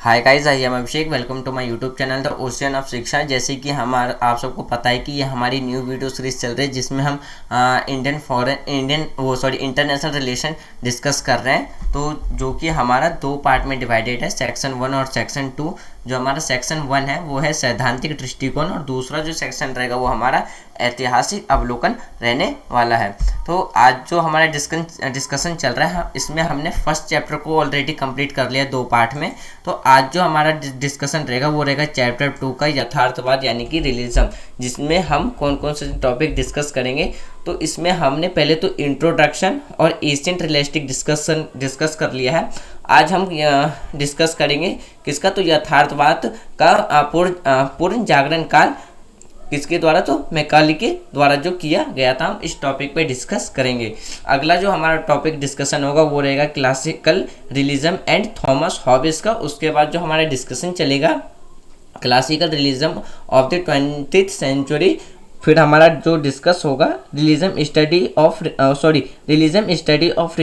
Hi guys, I am Abhishek. Welcome to my YouTube channel the ocean of Shiksha. जैसे कि हमारा आप सबको पता है कि ये हमारी न्यू वीडियो सीरीज चल रही है जिसमें हम इंटरनेशनल रिलेशन डिस्कस कर रहे हैं। तो जो कि हमारा दो पार्ट में डिवाइडेड है, सेक्शन 1 और सेक्शन 2। जो हमारा सेक्शन 1 है वो है सैद्धांतिक दृष्टिकोण, और दूसरा जो सेक्शन रहेगा वो हमारा ऐतिहासिक अवलोकन रहने वाला है। तो आज जो हमारा डिस्कशन चल रहा है, इसमें हमने फर्स्ट चैप्टर को ऑलरेडी कंप्लीट कर लिया दो पार्ट में। तो आज जो हमारा डिस्कशन रहेगा वो रहेगा चैप्टर 2 का यथार्थवाद यानी कि रियलिज्म, जिसमें हम कौन कौन से टॉपिक डिस्कस करेंगे। तो इसमें हमने पहले तो इंट्रोडक्शन और एशियंट रियलिस्टिक डिस्कस कर लिया है। आज हम डिस्कस करेंगे किसका, तो यथार्थवाद का पूर्ण जागरण काल किसके द्वारा, तो मैकाले के द्वारा जो किया गया था, हम इस टॉपिक पे डिस्कस करेंगे। अगला जो हमारा टॉपिक डिस्कशन होगा वो रहेगा classical realism and Thomas Hobbes का। उसके बाद जो हमारा डिस्कशन चलेगा classical realism of the 20th century. फिर हमारा जो डिस्कस होगा realism study of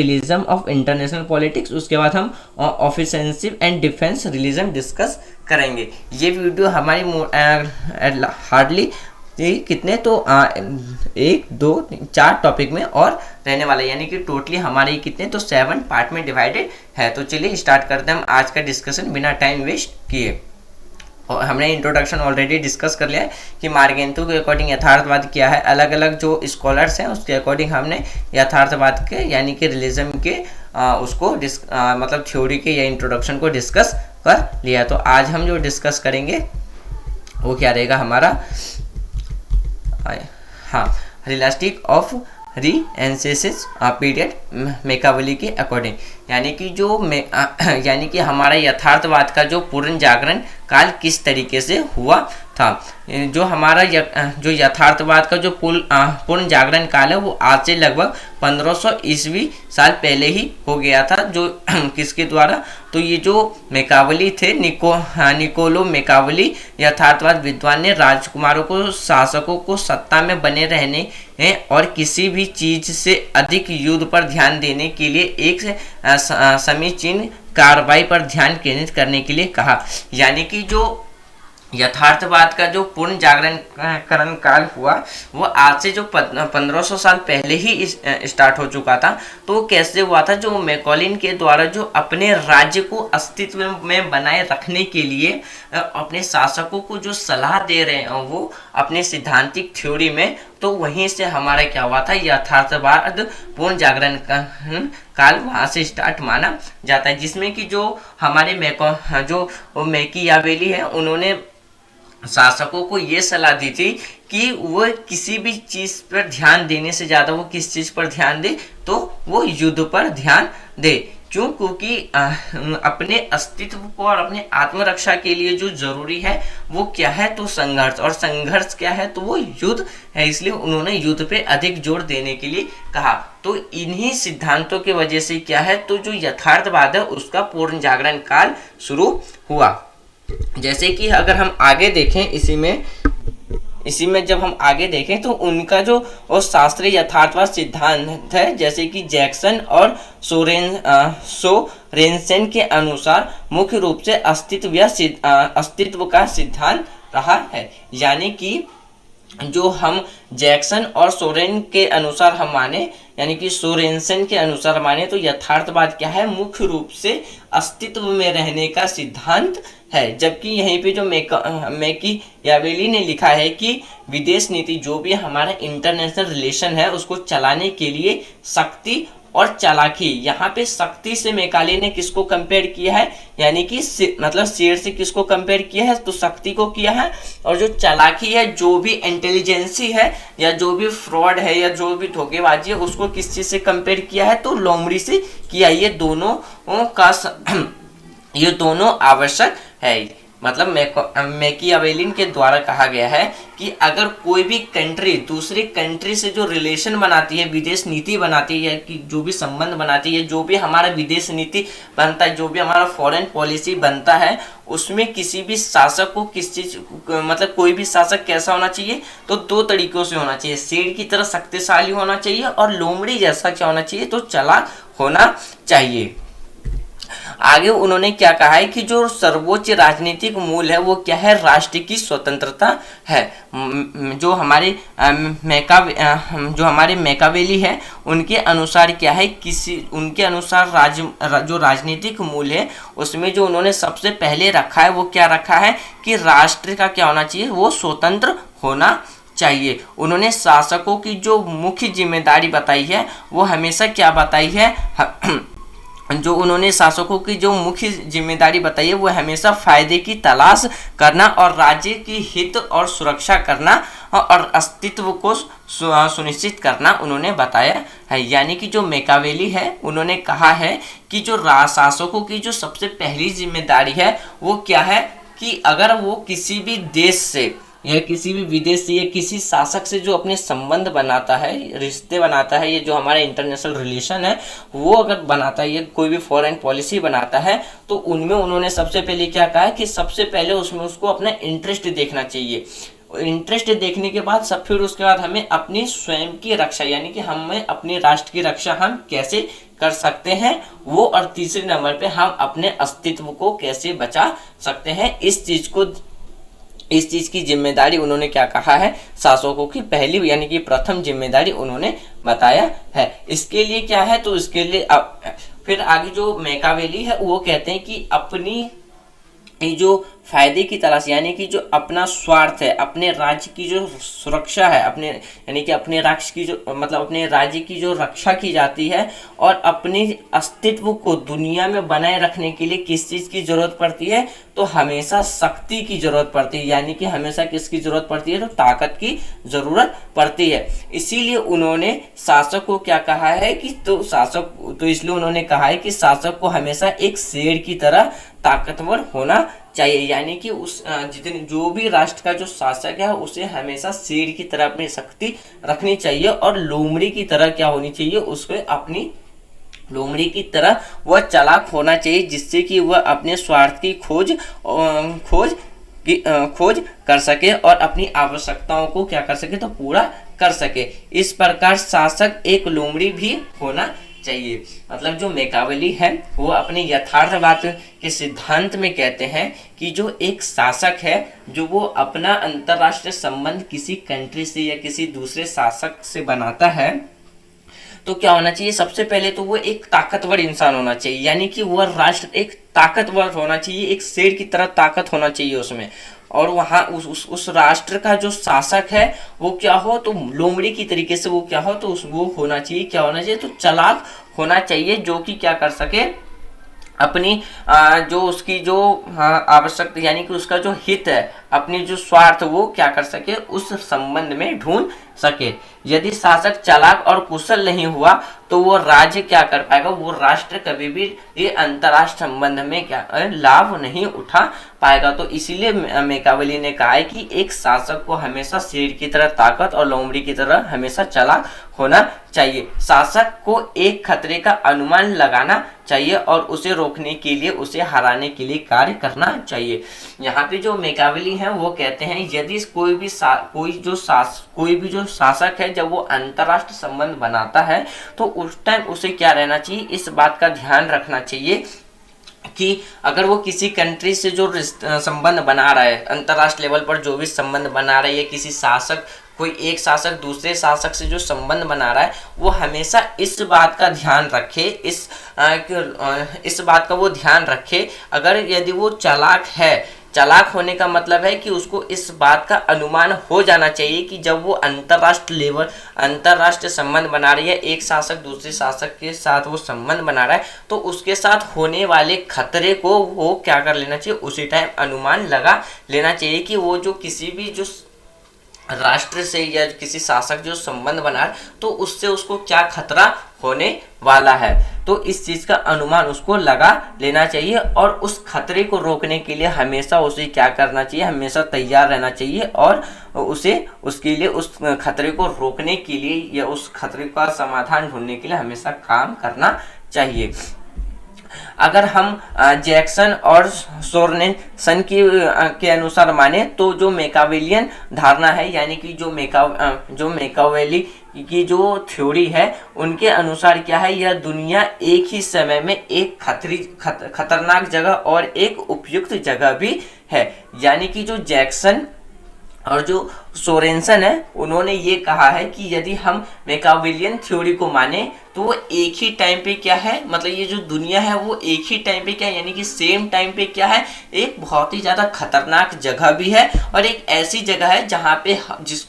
international politics. उसके बाद हम offensive and defence realism discuss करेंगे। ये वीडियो हमारी हार्डली कितने तो 1 2 4 टॉपिक में और रहने वाला है, यानी कि टोटली हमारे कितने तो 7 पार्ट में डिवाइडेड है। तो चलिए स्टार्ट करते हैं हम आज का डिस्कशन बिना टाइम वेस्ट किए। और हमने इंट्रोडक्शन ऑलरेडी डिस्कस कर लिया है कि मार्गेंतु के अकॉर्डिंग यथार्थवाद क्या है। अलग अलग जो स्कॉलर्स हैं उसके अकॉर्डिंग हमने यथार्थवाद के यानी कि रियलिज्म के उसको मतलब थ्योरी के या इंट्रोडक्शन को डिस्कस कर लिया। तो आज हम जो डिस्कस करेंगे वो क्या रहेगा हमारा, हाँ, रियलिस्टिक ऑफ रीएंसेसिस पीरियड मैकावली के अकॉर्डिंग, यानी कि यानी कि हमारा यथार्थवाद का जो पूर्ण जागरण काल किस तरीके से हुआ था। जो हमारा जो यथार्थवाद का जो पूर्ण जागरण काल है वो आज से लगभग 1500 ईस्वी साल पहले ही हो गया था। जो किसके द्वारा, तो ये जो मैकावली थे, निकोलो मैकावली यथार्थवाद विद्वान ने राजकुमारों को, शासकों को सत्ता में बने रहने और किसी भी चीज से अधिक युद्ध पर ध्यान देने के लिए एक समीचीन कार्रवाई पर ध्यान केंद्रित करने के लिए कहा। यानी कि जो यथार्थवाद का जो पूर्ण जागरण काल हुआ वो आज से जो 1500 साल पहले ही स्टार्ट हो चुका था। तो कैसे हुआ था, जो मैकॉलिन के द्वारा जो अपने राज्य को अस्तित्व में बनाए रखने के लिए अपने शासकों को जो सलाह दे रहे हैं वो अपने सिद्धांतिक थ्योरी में, तो वहीं से हमारा क्या हुआ था, यथार्थवाद पूर्ण जागरण काल वहाँ से स्टार्ट माना जाता है। जिसमें कि जो हमारे मैकियावेली है, उन्होंने शासकों को ये सलाह दी थी कि वो किसी भी चीज़ पर ध्यान देने से ज़्यादा वो किस चीज़ पर ध्यान दे, तो वो युद्ध पर ध्यान दे। क्यों? क्योंकि अपने अस्तित्व को और अपने आत्मरक्षा के लिए जो जरूरी है वो क्या है, तो संघर्ष, और संघर्ष क्या है, तो वो युद्ध है। इसलिए उन्होंने युद्ध पे अधिक जोर देने के लिए कहा। तो इन्हीं सिद्धांतों की वजह से क्या है, तो जो यथार्थवाद है उसका पूर्ण जागरण काल शुरू हुआ। जैसे कि अगर हम आगे देखें इसी में जब हम आगे देखें तो उनका जो शास्त्रीय यथार्थवाद सिद्धांत है, जैसे कि जैक्सन और सोरेनसेन के अनुसार मुख्य रूप से अस्तित्व का सिद्धांत रहा है। यानी कि जो हम जैक्सन और सोरेन के अनुसार हम माने, यानी कि सोरेनसेन के अनुसार माने, तो यथार्थवाद क्या है, मुख्य रूप से अस्तित्व में रहने का सिद्धांत है। जबकि यहीं पे जो मैकियावेली ने लिखा है कि विदेश नीति, जो भी हमारा इंटरनेशनल रिलेशन है, उसको चलाने के लिए शक्ति और चालाकी, यहाँ पे शक्ति से मैकाले ने किसको कंपेयर किया है, यानी कि मतलब शेर से किसको कंपेयर किया है, तो शक्ति को किया है। और जो चालाकी है, जो भी इंटेलिजेंसी है या जो भी फ्रॉड है या जो भी धोखेबाजी है, उसको किस चीज से कंपेयर किया है, तो लोमड़ी से किया। ये दोनों आवश्यक है। मतलब मैकियावेलिन के द्वारा कहा गया है कि अगर कोई भी कंट्री दूसरी कंट्री से जो रिलेशन बनाती है, विदेश नीति बनाती है, कि जो भी संबंध बनाती है, जो भी हमारा विदेश नीति बनता है, जो भी हमारा फॉरेन पॉलिसी बनता है, उसमें किसी भी शासक को किस चीज, मतलब कोई भी शासक कैसा होना चाहिए, तो 2 तरीकों से होना चाहिए। शेर की तरह शक्तिशाली होना चाहिए और लोमड़ी जैसा क्या होना चाहिए, तो चालाक होना चाहिए। आगे उन्होंने क्या कहा है कि जो सर्वोच्च राजनीतिक मूल है वो क्या है, राष्ट्र की स्वतंत्रता है। जो हमारे जो हमारे मैकावेली है उनके अनुसार क्या है, उनके अनुसार जो राजनीतिक मूल है उसमें जो उन्होंने सबसे पहले रखा है वो क्या रखा है कि राष्ट्र का क्या होना चाहिए, वो स्वतंत्र होना चाहिए। उन्होंने शासकों की जो मुख्य जिम्मेदारी बताई है वो हमेशा क्या बताई है, जो उन्होंने शासकों की जो मुख्य जिम्मेदारी बताई है वो हमेशा फायदे की तलाश करना और राज्य की हित और सुरक्षा करना और अस्तित्व को सुनिश्चित करना उन्होंने बताया है। यानी कि जो मैकावेली है उन्होंने कहा है कि जो शासकों की जो सबसे पहली जिम्मेदारी है वो क्या है कि अगर वो किसी भी देश से या किसी भी विदेश से या किसी शासक से जो अपने संबंध बनाता है, रिश्ते बनाता है, ये जो हमारा इंटरनेशनल रिलेशन है वो अगर बनाता है, ये कोई भी फॉरेन पॉलिसी बनाता है, तो उनमें उन्होंने सबसे पहले क्या कहा है कि सबसे पहले उसमें उसको अपना इंटरेस्ट देखना चाहिए। इंटरेस्ट देखने के बाद फिर उसके बाद हमें अपनी स्वयं की रक्षा, यानी कि हमें अपने राष्ट्र की रक्षा हम कैसे कर सकते हैं वो, और तीसरे नंबर पे हम अपने अस्तित्व को कैसे बचा सकते हैं। इस चीज की जिम्मेदारी उन्होंने क्या कहा है, शासकों की पहली यानी कि प्रथम जिम्मेदारी उन्होंने बताया है। इसके लिए क्या है, तो इसके लिए फिर आगे जो मैकावेली है वो कहते हैं कि अपनी जो फायदे की तलाश, यानी कि जो अपना स्वार्थ है, अपने राज्य की जो सुरक्षा है, अपने यानी कि अपने राष्ट्र की जो मतलब अपने राज्य की जो रक्षा की जाती है और अपने अस्तित्व को दुनिया में बनाए रखने के लिए किस चीज़ की जरूरत पड़ती है, तो हमेशा शक्ति की जरूरत पड़ती है। यानी कि हमेशा किसकी जरूरत पड़ती है, तो ताकत की जरूरत पड़ती है। इसीलिए उन्होंने शासक को क्या कहा है कि इसलिए उन्होंने कहा है कि शासक को हमेशा एक शेर की तरह ताकतवर होना चाहिए। यानी कि उस जो भी राष्ट्र का जो शासक है उसे हमेशा शेर की तरह अपनी शक्ति रखनी चाहिए और लोमड़ी की तरह क्या होनी चाहिए, उसको अपनी लोमड़ी की तरह वह चालाक होना चाहिए, जिससे कि वह अपने स्वार्थ की खोज कर सके और अपनी आवश्यकताओं को क्या कर सके, तो पूरा कर सके। इस प्रकार शासक एक लोमड़ी भी होना चाहिए। मतलब जो मैकावेली है वो अपने यथार्थवाद के सिद्धांत में कहते हैं कि जो एक शासक है जो वो अपना अंतरराष्ट्रीय संबंध किसी कंट्री से या किसी दूसरे शासक से बनाता है, तो क्या होना चाहिए, सबसे पहले तो वो एक ताकतवर इंसान होना चाहिए। यानी कि वह राष्ट्र एक ताकतवर होना चाहिए, एक शेर की तरह ताकत होना चाहिए उसमें। और वहाँ उस राष्ट्र का जो शासक है वो क्या हो, तो लोमड़ी की तरीके से वो क्या हो, तो वो होना चाहिए, क्या होना चाहिए, तो चालाक होना चाहिए, जो कि क्या कर सके, अपनी जो उसकी जो आवश्यकता यानी कि उसका जो हित है, अपनी जो स्वार्थ वो क्या कर सके, उस संबंध में ढूंढ सके। यदि शासक चालाक और कुशल नहीं हुआ तो वो राज्य क्या कर पाएगा, वो राष्ट्र कभी भी ये अंतरराष्ट्रीय संबंध में क्या लाभ नहीं उठा पाएगा। तो इसीलिए मैकावेली ने कहा है कि एक शासक को हमेशा शेर की तरह ताकत और लोमड़ी की तरह हमेशा चालाक होना चाहिए। शासक को एक खतरे का अनुमान लगाना चाहिए और उसे रोकने के लिए, उसे हराने के लिए कार्य करना चाहिए। यहाँ पे जो मैकावेली है वो कहते हैं यदि कोई भी जो शासक है जब वो अंतरराष्ट्रीय संबंध बनाता है तो उस टाइम उसे क्या रहना चाहिए, इस बात का ध्यान रखना चाहिए कि अगर वो किसी कंट्री से जो संबंध बना रहा है, अंतरराष्ट्रीय लेवल पर जो भी संबंध बना रहा है, या किसी शासक कोई एक शासक दूसरे शासक से जो संबंध बना रहा है, वो हमेशा इस बात का ध्यान रखे, इस बात का वो ध्यान रखे, अगर यदि वो चालाक है, चालाक होने का मतलब है कि उसको इस बात का अनुमान हो जाना चाहिए कि जब वो अंतरराष्ट्रीय संबंध बना रही है, एक शासक दूसरे शासक के साथ वो संबंध बना रहा है, तो उसके साथ होने वाले खतरे को वो क्या कर लेना चाहिए, उसी टाइम अनुमान लगा लेना चाहिए कि वो जो किसी भी जो राष्ट्र से या किसी शासक जो संबंध बना तो उससे उसको क्या खतरा होने वाला है। तो इस चीज का अनुमान उसको लगा लेना चाहिए और उस खतरे को रोकने के लिए हमेशा उसे क्या करना चाहिए, हमेशा तैयार रहना चाहिए और उसके लिए उस खतरे को रोकने के लिए या उस खतरे का समाधान ढूंढने के लिए हमेशा काम करना चाहिए। अगर हम जैक्सन और सोरेनसन के अनुसार माने तो जो मैकावेलियन धारणा है, यानी कि जो मैकावेली की जो थ्योरी है उनके अनुसार क्या है, यह दुनिया एक ही समय में एक खतरनाक जगह और एक उपयुक्त जगह भी है। यानी कि जो जैक्सन और जो सोरेनसन है उन्होंने ये कहा है कि यदि हम मैकियावेलियन थ्योरी को माने तो वो एक ही टाइम पे क्या है, मतलब ये जो दुनिया है वो एक ही टाइम पे क्या है, यानी कि सेम टाइम पे क्या है, एक बहुत ही ज़्यादा खतरनाक जगह भी है और एक ऐसी जगह है जहाँ पे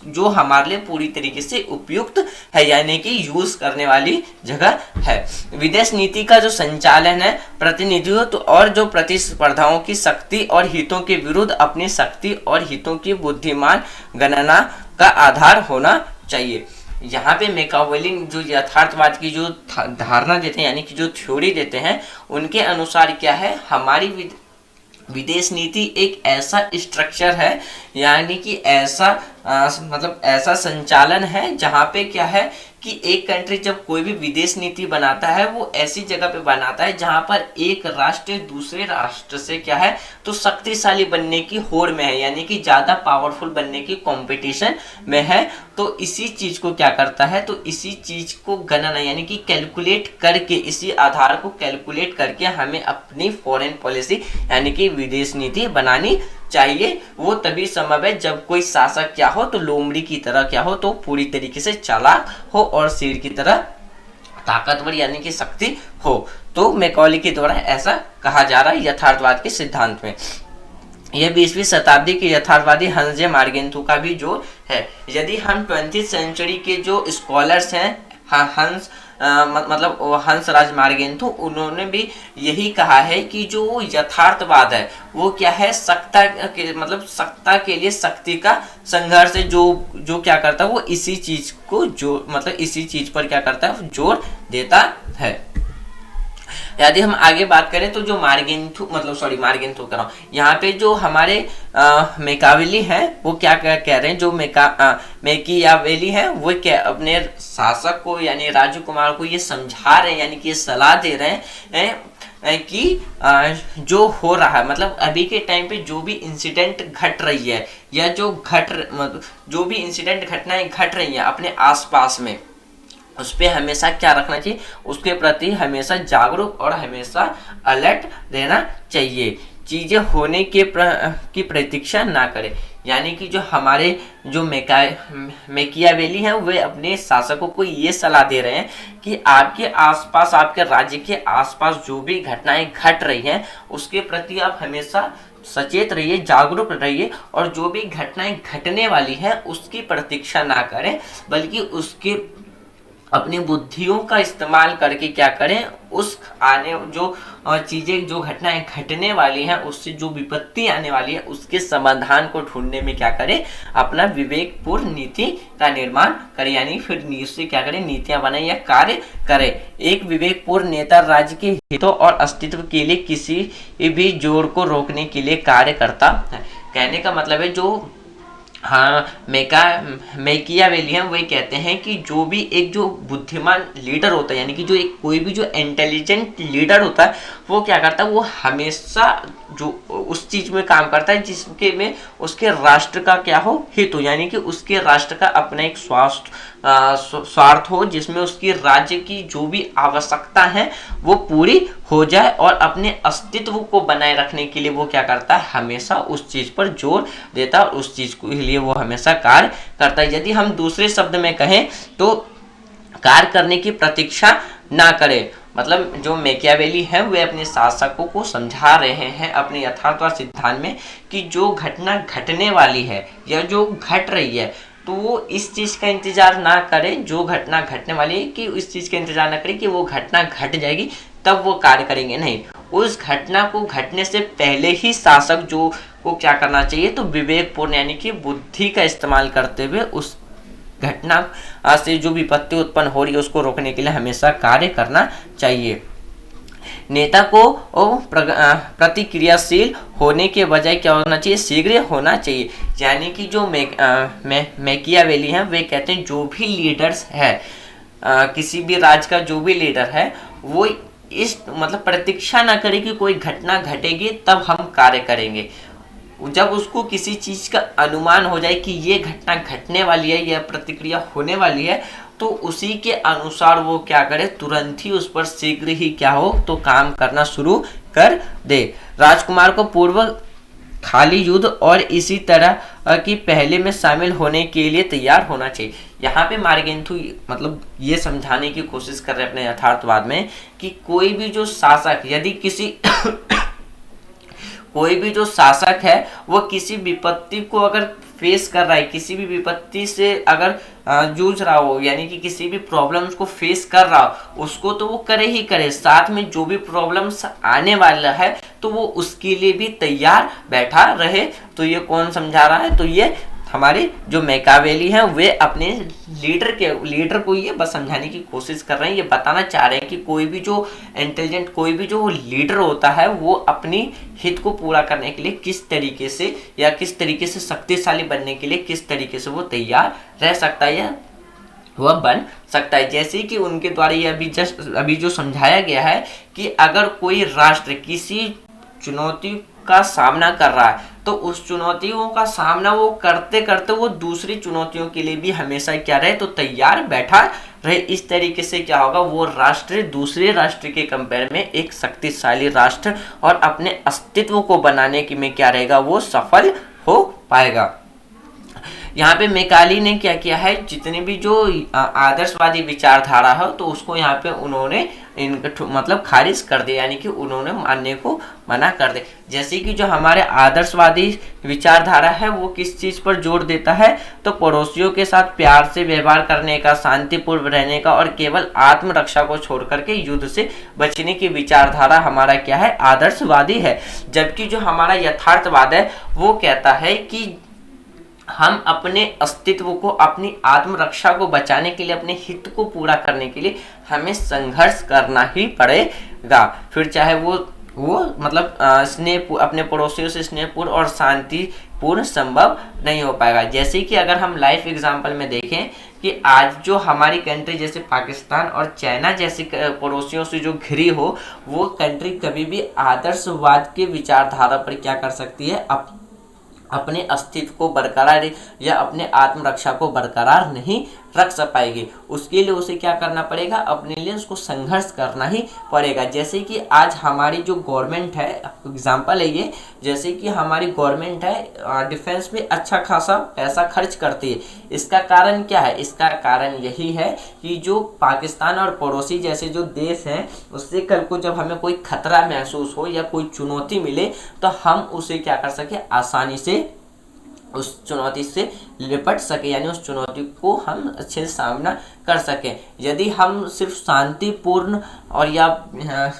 जो हमारे लिए पूरी तरीके से उपयुक्त है, यानी कि यूज़ करने वाली जगह है। विदेश नीति का जो संचालन है प्रतिनिधित्व और जो प्रतिस्पर्धाओं की शक्ति और हितों के विरुद्ध अपनी शक्ति और हितों की बुद्धिमान गणना का आधार होना चाहिए। यहाँ पे मैकियावेली जो यथार्थवाद की जो धारणा देते हैं, यानी कि जो थ्योरी देते हैं, उनके अनुसार क्या है, हमारी विदेश नीति एक ऐसा स्ट्रक्चर है, यानी कि ऐसा मतलब ऐसा संचालन है जहाँ पे क्या है कि एक कंट्री जब कोई भी विदेश नीति बनाता है वो ऐसी जगह पे बनाता है जहाँ पर एक राष्ट्र दूसरे राष्ट्र से क्या है तो शक्तिशाली बनने की होड़ में है, यानी कि ज़्यादा पावरफुल बनने की कंपटीशन में है। तो इसी चीज़ को क्या करता है, तो इसी चीज़ को गणना यानी कि कैलकुलेट करके, इसी आधार को कैलकुलेट करके हमें अपनी फॉरेन पॉलिसी यानी कि विदेश नीति बनानी चाहिए। वो तभी संभव है जब कोई शासक क्या हो तो लोमड़ी की तरह क्या हो तो पूरी तरीके से चालाक हो और शेर की तरह ताकतवर यानी कि शक्ति हो। तो मैकियावेली के द्वारा ऐसा कहा जा रहा है यथार्थवाद के सिद्धांत में। यह 20वीं शताब्दी के यथार्थवादी हंस जे मार्गेंथो का भी जोर है। यदि हम 20th सेंचुरी के जो स्कॉलर्स हैं, हंस मतलब हंसराज मार्गेंथो, उन्होंने भी यही कहा है कि जो यथार्थवाद है वो क्या है, सत्ता के मतलब सत्ता के लिए शक्ति का संघर्ष है, जो क्या करता है वो इसी चीज को जो मतलब इसी चीज पर क्या करता है जोर देता है। यदि हम आगे बात करें तो जो मार्गेंथो मार्गेंथो कर रहा हूँ यहाँ पे जो हमारे मैकियावेली हैं वो क्या कह रहे हैं, जो मैकियावेली हैं वो क्या अपने शासक को यानी राजकुमार को ये समझा रहे हैं, यानी कि ये सलाह दे रहे हैं कि जो हो रहा है मतलब अभी के टाइम पे जो भी इंसिडेंट घट रही है या जो भी इंसिडेंट घटनाएं घट रही हैं अपने आसपास में, उस पर हमेशा क्या रखना चाहिए, उसके प्रति हमेशा जागरूक और हमेशा अलर्ट रहना चाहिए। चीज़ें होने की प्रतीक्षा ना करें। यानी कि जो हमारे जो मैकियावेली हैं वे अपने शासकों को ये सलाह दे रहे हैं कि आपके आसपास, आपके राज्य के आसपास जो भी घटनाएं घट रही हैं उसके प्रति आप हमेशा सचेत रहिए, जागरूक रहिए और जो भी घटनाएं घटने वाली हैं उसकी प्रतीक्षा ना करें, बल्कि उसके अपनी बुद्धियों का इस्तेमाल करके क्या करें, उस आने जो चीज़ें जो घटनाएं घटने वाली हैं उससे जो विपत्ति आने वाली है उसके समाधान को ढूंढने में क्या करें, अपना विवेकपूर्ण नीति का निर्माण करें, यानी फिर उससे क्या करें, नीतियां बनाएं या कार्य करें। एक विवेकपूर्ण नेता राज्य के हितों और अस्तित्व के लिए किसी भी जोर को रोकने के लिए कार्य करता है। कहने का मतलब है जो मैकियावेली हैं वही कहते हैं कि जो भी एक जो बुद्धिमान लीडर होता है, यानी कि जो एक कोई भी जो इंटेलिजेंट लीडर होता है वो क्या करता है, वो हमेशा जो उस चीज में काम करता है जिसके में उसके राष्ट्र का क्या हो, हित हो, यानी कि उसके राष्ट्र का अपना एक स्वार्थ हो जिसमें उसकी राज्य की जो भी आवश्यकता है वो पूरी हो जाए और अपने अस्तित्व को बनाए रखने के लिए वो क्या करता है, हमेशा उस चीज पर जोर देता है और उस चीज के लिए वो हमेशा कार्य करता है। यदि हम दूसरे शब्द में कहें तो कार्य करने की प्रतीक्षा ना करें। मतलब जो मैकियावेली है वे अपने शासकों को समझा रहे हैं अपने यथार्थवाद सिद्धांत में कि जो घटना घटने वाली है या जो घट रही है तो वो इस चीज़ का इंतजार ना करें, जो घटना घटने वाली है कि इस चीज़ का इंतजार ना करें कि वो घटना घट जाएगी तब वो कार्य करेंगे, नहीं, उस घटना को घटने से पहले ही शासक जो को क्या करना चाहिए, तो विवेकपूर्ण यानी कि बुद्धि का इस्तेमाल करते हुए उस घटना से जो विपत्ति उत्पन्न हो रही है उसको रोकने के लिए हमेशा कार्य करना चाहिए। नेता को प्रतिक्रियाशील होने के बजाय क्या होना चाहिए, शीघ्र होना चाहिए। यानी कि जो मैकियावेली हैं वे कहते हैं जो भी लीडर्स है किसी भी राज्य का जो भी लीडर है वो इस मतलब प्रतीक्षा ना करे कि कोई घटना घटेगी तब हम कार्य करेंगे। जब उसको किसी चीज़ का अनुमान हो जाए कि ये घटना घटने वाली है या प्रतिक्रिया होने वाली है तो उसी के अनुसार वो क्या करे, तुरंत ही उस पर शीघ्र ही क्या हो तो काम करना शुरू कर दे। राजकुमार को पूर्व खाली युद्ध और इसी तरह की पहले में शामिल होने के लिए तैयार होना चाहिए। यहाँ पे मार्गेंथु मतलब ये समझाने की कोशिश कर रहे हैं अपने यथार्थवाद में कि कोई भी जो शासक यदि किसी कोई भी जो शासक है वो किसी विपत्ति को अगर फेस कर रहा है, किसी भी विपत्ति से अगर जूझ रहा हो, यानी कि किसी भी प्रॉब्लम्स को फेस कर रहा हो, उसको तो वो करे ही करे, साथ में जो भी प्रॉब्लम्स आने वाला है तो वो उसके लिए भी तैयार बैठा रहे। तो ये कौन समझा रहा है, तो ये हमारे जो मैकियावेली हैं वे अपने लीडर को ये बस समझाने की कोशिश कर रहे हैं, ये बताना चाह रहे हैं कि कोई भी जो इंटेलिजेंट, कोई भी जो लीडर होता है वो अपनी हित को पूरा करने के लिए किस तरीके से या किस तरीके से शक्तिशाली बनने के लिए किस तरीके से वो तैयार रह सकता है या वह बन सकता है। जैसे कि उनके द्वारा ये अभी जो समझाया गया है कि अगर कोई राष्ट्र किसी चुनौती का सामना कर रहा है तो उस चुनौतियों का सामना वो करते करते वो दूसरी चुनौतियों के लिए भी हमेशा क्या रहे तो तैयार बैठा रहे। इस तरीके से क्या होगा, वो राष्ट्र दूसरे राष्ट्र के कंपेयर में एक शक्तिशाली राष्ट्र और अपने अस्तित्व को बनाने की में क्या रहेगा, वो सफल हो पाएगा। यहाँ पे मैकाली ने क्या किया है, जितने भी जो आदर्शवादी विचारधारा है तो उसको यहाँ पे उन्होंने मतलब खारिज कर दिया, यानी कि उन्होंने मानने को मना कर दे। जैसे कि जो हमारे आदर्शवादी विचारधारा है वो किस चीज़ पर जोर देता है, तो पड़ोसियों के साथ प्यार से व्यवहार करने का, शांतिपूर्ण रहने का और केवल आत्मरक्षा को छोड़ करके युद्ध से बचने की विचारधारा हमारा क्या है, आदर्शवादी है। जबकि जो हमारा यथार्थवाद है वो कहता है कि हम अपने अस्तित्व को, अपनी आत्मरक्षा को बचाने के लिए, अपने हित को पूरा करने के लिए हमें संघर्ष करना ही पड़ेगा। फिर चाहे वो मतलब स्नेह, अपने पड़ोसियों से स्नेहपूर्ण और शांतिपूर्ण संभव नहीं हो पाएगा। जैसे कि अगर हम लाइफ एग्जांपल में देखें कि आज जो हमारी कंट्री जैसे पाकिस्तान और चाइना जैसी पड़ोसियों से जो घिरी हो, वो कंट्री कभी भी आदर्शवाद के विचारधारा पर क्या कर सकती है, अपने अस्तित्व को बरकरार या अपने आत्मरक्षा को बरकरार नहीं रख पाएगी। उसके लिए उसे क्या करना पड़ेगा, अपने लिए उसको संघर्ष करना ही पड़ेगा। जैसे कि आज हमारी जो गवर्नमेंट है, एग्जांपल है ये, जैसे कि हमारी गवर्नमेंट है डिफेंस में अच्छा खासा पैसा खर्च करती है। इसका कारण क्या है, इसका कारण यही है कि जो पाकिस्तान और पड़ोसी जैसे जो देश हैं, उससे कल को जब हमें कोई खतरा महसूस हो या कोई चुनौती मिले तो हम उसे क्या कर सके, आसानी से उस चुनौती से निपट सके, यानी उस चुनौती को हम अच्छे से सामना कर सकें। यदि हम सिर्फ शांतिपूर्ण और या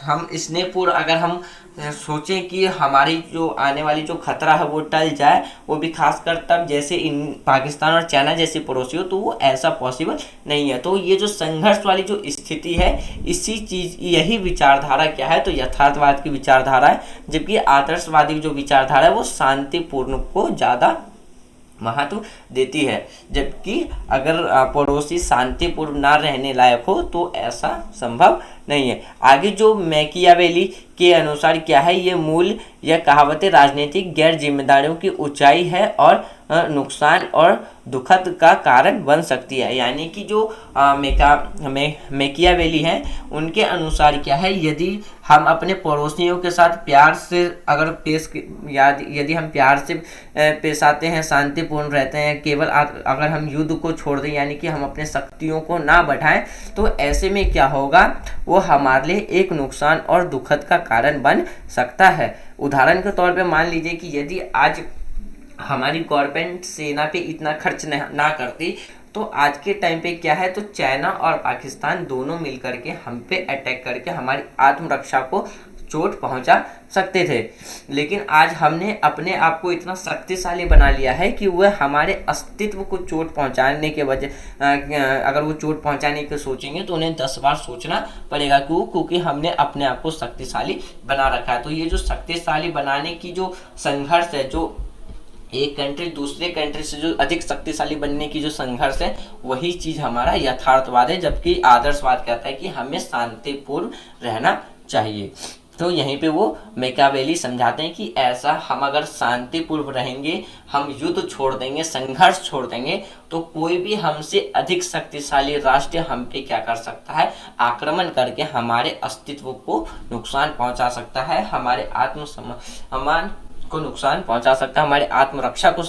हम स्नेहपूर्ण अगर हम सोचें कि हमारी जो आने वाली जो खतरा है वो टल जाए, वो भी खासकर तब जैसे इन पाकिस्तान और चाइना जैसी पड़ोसी हो, तो वो ऐसा पॉसिबल नहीं है। तो ये जो संघर्ष वाली जो स्थिति है, इसी चीज़ यही विचारधारा क्या है, तो यथार्थवाद की विचारधारा है। जबकि आदर्शवादी जो विचारधारा है वो शांतिपूर्ण को ज़्यादा महत्व देती है। जबकि अगर पड़ोसी शांतिपूर्ण ना रहने लायक हो तो ऐसा संभव नहीं है। आगे जो मैकियावेली के अनुसार क्या है, ये मूल या कहावतें राजनीतिक गैर जिम्मेदारियों की ऊंचाई है और नुकसान और दुखद का कारण बन सकती है। यानी कि जो मैकियावेली हैं उनके अनुसार क्या है, यदि हम अपने पड़ोसियों के साथ प्यार से अगर यदि हम प्यार से पेश आते हैं, शांतिपूर्ण रहते हैं, केवल अगर हम युद्ध को छोड़ दें, यानी कि हम अपने शक्तियों को ना बढ़ाएं, तो ऐसे में क्या होगा, वो हमारे लिए एक नुकसान और दुखद का कारण बन सकता है। उदाहरण के तौर पे मान लीजिए कि यदि आज हमारी गवर्नमेंट सेना पे इतना खर्च ना करती, तो आज के टाइम पे क्या है, तो चाइना और पाकिस्तान दोनों मिलकर के हम पे अटैक करके हमारी आत्मरक्षा को चोट पहुंचा सकते थे। लेकिन आज हमने अपने आप को इतना शक्तिशाली बना लिया है कि वह हमारे अस्तित्व को चोट पहुंचाने के वजह अगर वो चोट पहुंचाने की सोचेंगे तो उन्हें 10 बार सोचना पड़ेगा। क्योंकि हमने अपने आप को शक्तिशाली बना रखा है। तो ये जो शक्तिशाली बनाने की जो संघर्ष है, जो एक कंट्री दूसरे कंट्री से जो अधिक शक्तिशाली बनने की जो संघर्ष है, वही चीज़ हमारा यथार्थवाद है। जबकि आदर्शवाद कहता है कि हमें शांतिपूर्ण रहना चाहिए। तो यहीं पे वो मैकियावेली समझाते हैं कि ऐसा हम अगर शांतिपूर्व रहेंगे, हम युद्ध छोड़ देंगे, संघर्ष छोड़ देंगे, तो कोई भी हमसे अधिक शक्तिशाली राष्ट्र हम पे क्या कर सकता है, आक्रमण करके हमारे अस्तित्व को नुकसान पहुंचा सकता है, हमारे आत्मसम्मान को नुकसान पहुंचा सकता है, हमारे आत्मरक्षा को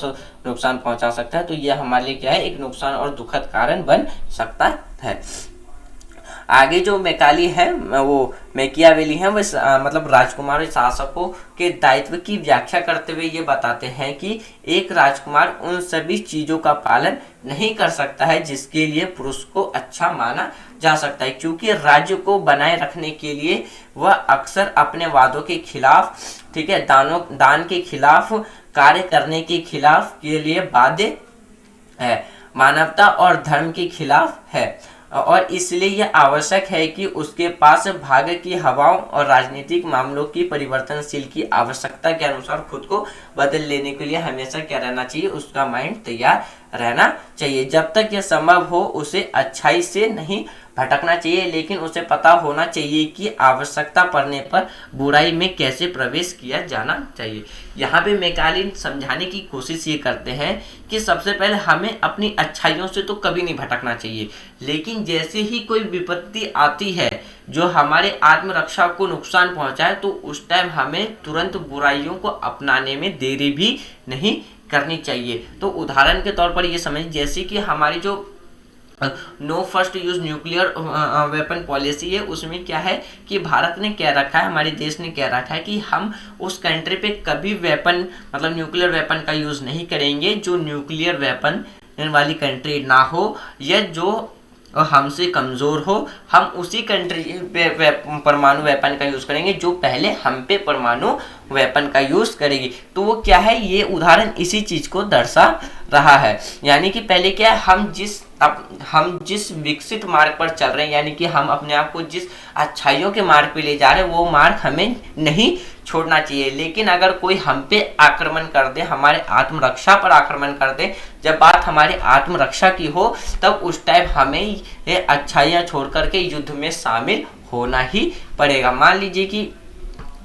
नुकसान पहुंचा सकता है। तो यह हमारे लिए क्या है, एक नुकसान और दुखद कारण बन सकता है। आगे जो मैकाली है, वो मैकियावेली है, वो मतलब राजकुमार शासकों के दायित्व की व्याख्या करते हुए ये बताते हैं कि एक राजकुमार उन सभी चीज़ों का पालन नहीं कर सकता है जिसके लिए पुरुष को अच्छा माना जा सकता है, क्योंकि राज्य को बनाए रखने के लिए वह अक्सर अपने वादों के खिलाफ, ठीक है, दान के खिलाफ, कार्य करने के खिलाफ के लिए बाध्य है, मानवता और धर्म के खिलाफ है, और इसलिए यह आवश्यक है कि उसके पास भाग्य की हवाओं और राजनीतिक मामलों की परिवर्तनशील की आवश्यकता के अनुसार खुद को बदल लेने के लिए हमेशा क्या रहना चाहिए, उसका माइंड तैयार रहना चाहिए। जब तक यह संभव हो उसे अच्छाई से नहीं भटकना चाहिए, लेकिन उसे पता होना चाहिए कि आवश्यकता पड़ने पर बुराई में कैसे प्रवेश किया जाना चाहिए। यहाँ पे मैकाली समझाने की कोशिश ये करते हैं कि सबसे पहले हमें अपनी अच्छाइयों से तो कभी नहीं भटकना चाहिए, लेकिन जैसे ही कोई विपत्ति आती है जो हमारे आत्मरक्षा को नुकसान पहुंचाए, तो उस टाइम हमें तुरंत बुराइयों को अपनाने में देरी भी नहीं करनी चाहिए। तो उदाहरण के तौर पर ये समझ, जैसे कि हमारी जो no first use nuclear weapon policy है, उसमें क्या है कि भारत ने क्या रखा है, हमारे देश ने क्या रखा है कि हम उस कंट्री पे कभी वेपन, मतलब न्यूक्लियर वेपन का यूज़ नहीं करेंगे जो न्यूक्लियर वेपन वाली कंट्री ना हो, या जो हमसे कमज़ोर हो। हम उसी कंट्री पे परमाणु वेपन का यूज़ करेंगे जो पहले हम पे परमाणु वेपन का यूज़ करेगी। तो वो क्या है, ये उदाहरण इसी चीज़ को दर्शा रहा है। यानी कि पहले क्या है, हम जिस विकसित मार्ग पर चल रहे हैं, यानी कि हम अपने आप को जिस अच्छाइयों के मार्ग पे ले जा रहे हैं, वो मार्ग हमें नहीं छोड़ना चाहिए। लेकिन अगर कोई हम पे आक्रमण कर दे, हमारे आत्मरक्षा पर आक्रमण कर दे, जब बात हमारे आत्मरक्षा की हो, तब उस टाइम हमें ये अच्छाइयाँ छोड़ करके युद्ध में शामिल होना ही पड़ेगा। मान लीजिए कि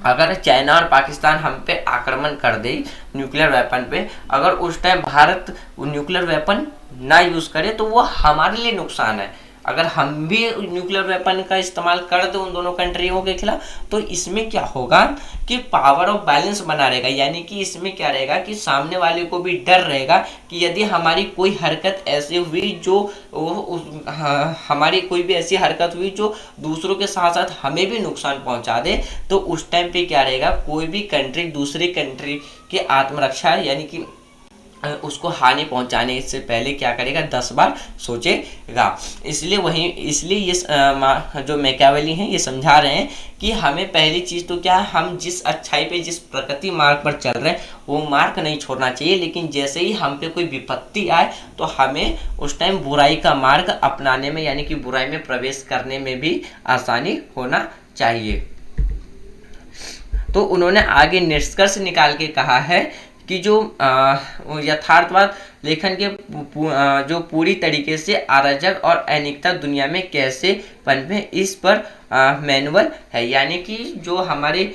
अगर चाइना और पाकिस्तान हम पे आक्रमण कर दे न्यूक्लियर वेपन पे, अगर उस टाइम भारत न्यूक्लियर वेपन ना यूज़ करे तो वो हमारे लिए नुकसान है। अगर हम भी न्यूक्लियर वेपन का इस्तेमाल कर दें उन दोनों कंट्रियों के खिलाफ, तो इसमें क्या होगा कि पावर ऑफ बैलेंस बना रहेगा। यानी कि इसमें क्या रहेगा कि सामने वाले को भी डर रहेगा कि यदि हमारी कोई हरकत ऐसी हुई जो हमारी कोई भी ऐसी हरकत हुई जो दूसरों के साथ साथ हमें भी नुकसान पहुंचा दे, तो उस टाइम पे क्या रहेगा, कोई भी कंट्री दूसरी कंट्री के आत्मरक्षा यानी कि उसको हानि पहुंचाने से पहले क्या करेगा, 10 बार सोचेगा। इसलिए ये जो मैकियावेली हैं ये समझा रहे हैं कि हमें पहली चीज़ तो क्या है, हम जिस अच्छाई पे, जिस प्रगति मार्ग पर चल रहे हैं वो मार्ग नहीं छोड़ना चाहिए, लेकिन जैसे ही हम पे कोई विपत्ति आए तो हमें उस टाइम बुराई का मार्ग अपनाने में, यानी कि बुराई में प्रवेश करने में भी आसानी होना चाहिए। तो उन्होंने आगे निष्कर्ष निकाल के कहा है कि जो यथार्थवाद लेखन के जो पूरी तरीके से अराजक और अनैतिकता दुनिया में कैसे पनपे, इस पर मैनुअल है। यानी कि जो हमारे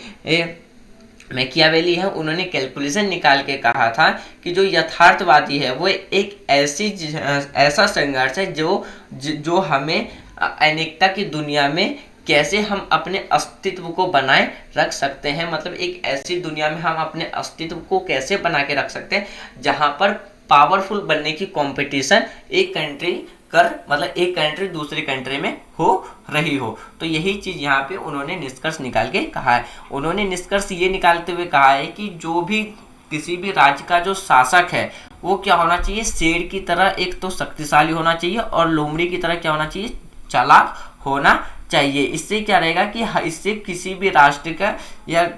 मैकियावेली है, उन्होंने कैलकुलेशन निकाल के कहा था कि जो यथार्थवादी है वो एक ऐसा संघर्ष है जो हमें अनैतिकता की दुनिया में कैसे हम अपने अस्तित्व को बनाए रख सकते हैं। मतलब एक ऐसी दुनिया में हम अपने अस्तित्व को कैसे बना के रख सकते हैं जहां पर पावरफुल बनने की कंपटीशन एक कंट्री दूसरी कंट्री में हो रही हो। तो यही चीज़ यहाँ पे उन्होंने निष्कर्ष निकाल के कहा है। उन्होंने निष्कर्ष ये निकालते हुए कहा है कि जो भी किसी भी राज्य का जो शासक है वो क्या होना चाहिए, शेर की तरह एक तो शक्तिशाली होना चाहिए और लोमड़ी की तरह क्या होना चाहिए, चालाक होना चाहिए। इससे क्या रहेगा कि इससे किसी भी राष्ट्र का या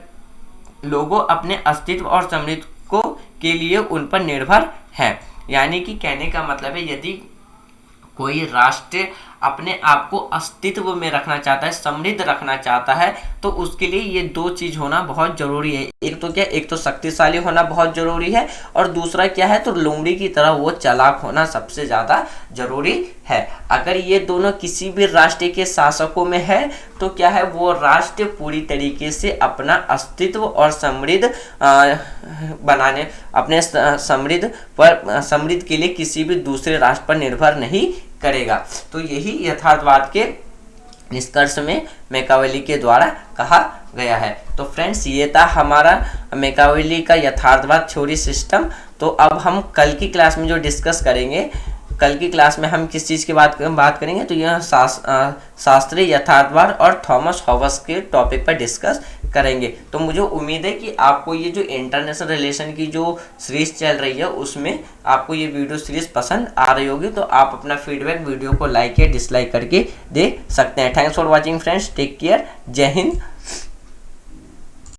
लोगों अपने अस्तित्व और समृद्धि को के लिए उन पर निर्भर है। यानी कि कहने का मतलब है, यदि कोई राष्ट्र अपने आप को अस्तित्व में रखना चाहता है, समृद्ध रखना चाहता है, तो उसके लिए ये दो चीज होना बहुत जरूरी है। एक तो क्या, एक तो शक्तिशाली होना बहुत जरूरी है, और दूसरा क्या है, तो लोमड़ी की तरह वो चालाक होना सबसे ज्यादा जरूरी है। अगर ये दोनों किसी भी राष्ट्र के शासकों में है तो क्या है, वो राष्ट्र पूरी तरीके से अपना अस्तित्व और समृद्ध बनाने, अपने समृद्ध के लिए किसी भी दूसरे राष्ट्र पर निर्भर नहीं करेगा। तो यही यथार्थवाद के निष्कर्ष में मैकियावेली के द्वारा कहा गया है। तो फ्रेंड्स, ये था हमारा मैकियावेली का यथार्थवाद थ्योरी सिस्टम। तो अब हम कल की क्लास में जो डिस्कस करेंगे, कल की क्लास में हम किस चीज़ की बात करेंगे, तो यह शास्त्रीय यथार्थवाद और थॉमस हॉब्स के टॉपिक पर डिस्कस करेंगे। तो मुझे उम्मीद है कि आपको ये जो इंटरनेशनल रिलेशन की जो सीरीज चल रही है उसमें आपको ये वीडियो सीरीज पसंद आ रही होगी। तो आप अपना फीडबैक वीडियो को लाइक या डिसलाइक करके दे सकते हैं। Thanks for watching friends, take care, जय हिंद।